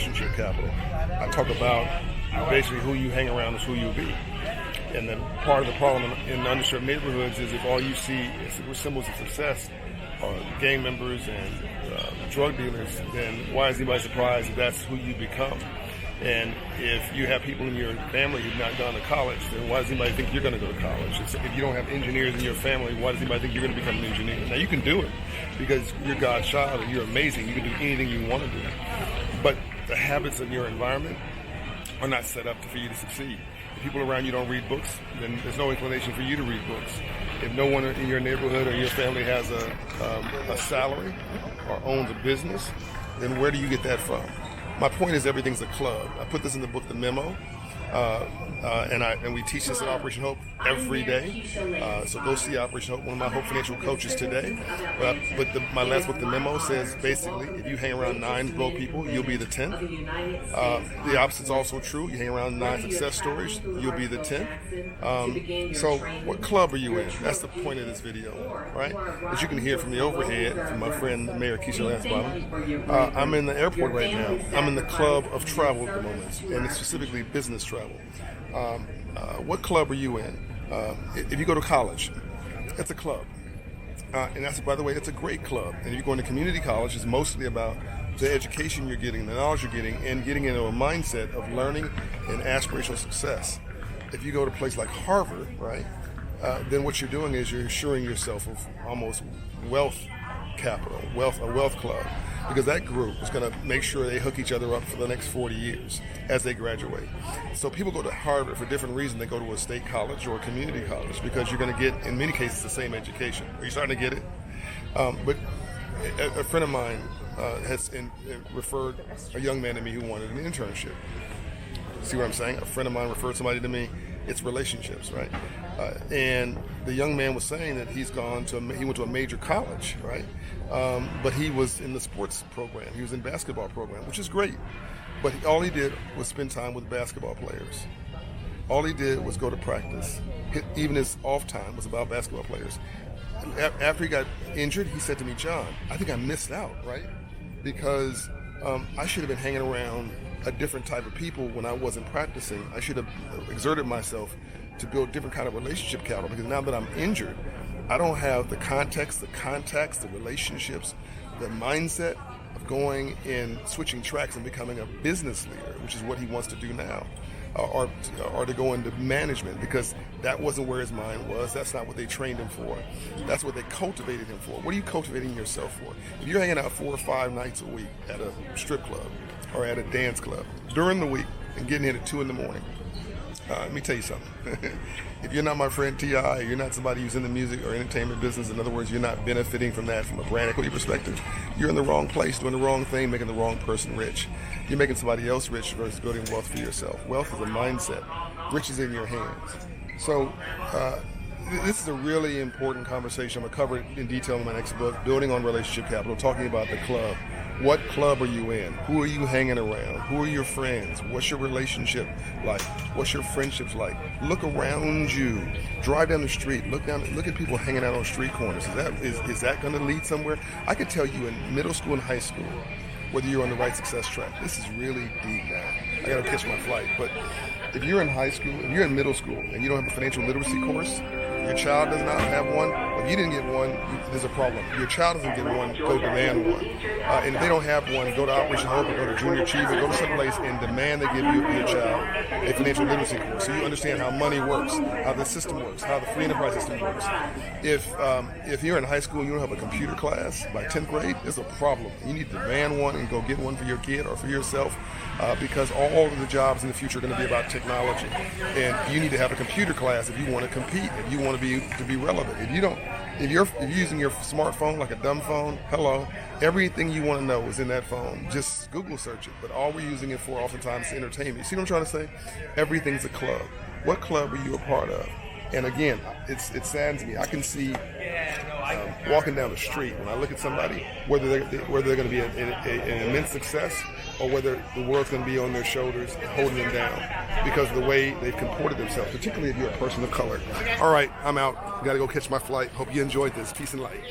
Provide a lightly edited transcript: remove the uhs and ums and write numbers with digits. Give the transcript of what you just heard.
relationship capital. I talk about basically who you hang around is who you'll be. And then part of the problem in underserved neighborhoods is if all you see is symbols of success are gang members and drug dealers, then why is anybody surprised if that's who you become? And if you have people in your family who've not gone to college, then why does anybody think you're going to go to college? If you don't have engineers in your family, why does anybody think you're going to become an engineer? Now, you can do it because you're God's child and you're amazing. You can do anything you want to do. But the habits of your environment are not set up for you to succeed. If people around you don't read books, then there's no inclination for you to read books. If no one in your neighborhood or your family has a salary or owns a business, then where do you get that from? My point is everything's a club. I put this in the book, The Memo, and we teach this at Operation Hope every day. So go see Operation Hope, one of my Hope Financial coaches today. But my last book, The Memo, says basically if you hang around 9 broke people, you'll be the 10th. The opposite's also true. You hang around 9 success stories, you'll be the 10th. So what club are you in? That's the point of this video, right? As you can hear from the overhead, from my friend Mayor Keisha Lansbottom, I'm in the airport right now. I'm in the club of travel at the moment, and it's specifically business travel. What club are you in? If you go to college, it's a club. And that's, by the way, it's a great club. And if you go into community college, it's mostly about the education you're getting, the knowledge you're getting, and getting into a mindset of learning and aspirational success. If you go to a place like Harvard, right, then what you're doing is you're assuring yourself of almost wealth capital, a wealth club, because that group is going to make sure they hook each other up for the next 40 years as they graduate. So people go to Harvard for different reasons. They go to a state college or a community college because you're going to get, in many cases, the same education. Are you starting to get it? But a friend of mine has referred a young man to me who wanted an internship. See what I'm saying? A friend of mine referred somebody to me. It's relationships, right? And the young man was saying that he went to a major college, right? But he was in the sports program. He was in basketball program, which is great. But all he did was spend time with basketball players. All he did was go to practice. Even his off time was about basketball players. After he got injured, he said to me, "John, I think I missed out, right? Because I should have been hanging around a different type of people when I wasn't practicing. I should have exerted myself to build different kind of relationship capital, because now that I'm injured, I don't have the context, the contacts, the relationships, the mindset of going and switching tracks and becoming a business leader, which is what he wants to do now, or to go into management, because that wasn't where his mind was. That's not what they trained him for. That's what they cultivated him for. What are you cultivating yourself for? If you're hanging out 4 or 5 nights a week at a strip club or at a dance club during the week and getting in at 2 in the morning, let me tell you something. If you're not my friend T.I., you're not somebody who's in the music or entertainment business, in other words, you're not benefiting from that from a brand equity perspective, you're in the wrong place, doing the wrong thing, making the wrong person rich. You're making somebody else rich versus building wealth for yourself. Wealth is a mindset. Rich is in your hands. So this is a really important conversation. I'm going to cover it in detail in my next book, Building on Relationship Capital, talking about the club. What club are you in? Who are you hanging around? Who are your friends? What's your relationship like? What's your friendships like? Look around you. Drive down the street. Look at people hanging out on street corners. Is that going to lead somewhere? I could tell you in middle school and high school whether you're on the right success track. This is really deep now. I got to catch my flight. But if you're in high school, if you're in middle school and you don't have a financial literacy course, your child does not have one, or if you didn't get one, there's a problem. Your child doesn't get one, go demand one. And if they don't have one, go to Operation Hope, or go to Junior Achievement, go to some place and demand they give your child a financial literacy course, so you understand how money works, how the system works, how the free enterprise system works. If you're in high school and you don't have a computer class by 10th grade, there's a problem. You need to demand one and go get one for your kid or for yourself, because all of the jobs in the future are going to be about technology. And you need to have a computer class if you want to compete, if you want to be relevant. If you're using your smartphone like a dumb phone, hello, everything you want to know is in that phone. Just Google search it. But all we're using it for oftentimes is entertainment. You see what I'm trying to say? Everything's a club. What club are you a part of? And again, it saddens me. I can see walking down the street when I look at somebody, whether they're going to be an immense success or whether the world's going to be on their shoulders and holding them down because of the way they've comported themselves, particularly if you're a person of color. All right, I'm out. Got to go catch my flight. Hope you enjoyed this. Peace and light.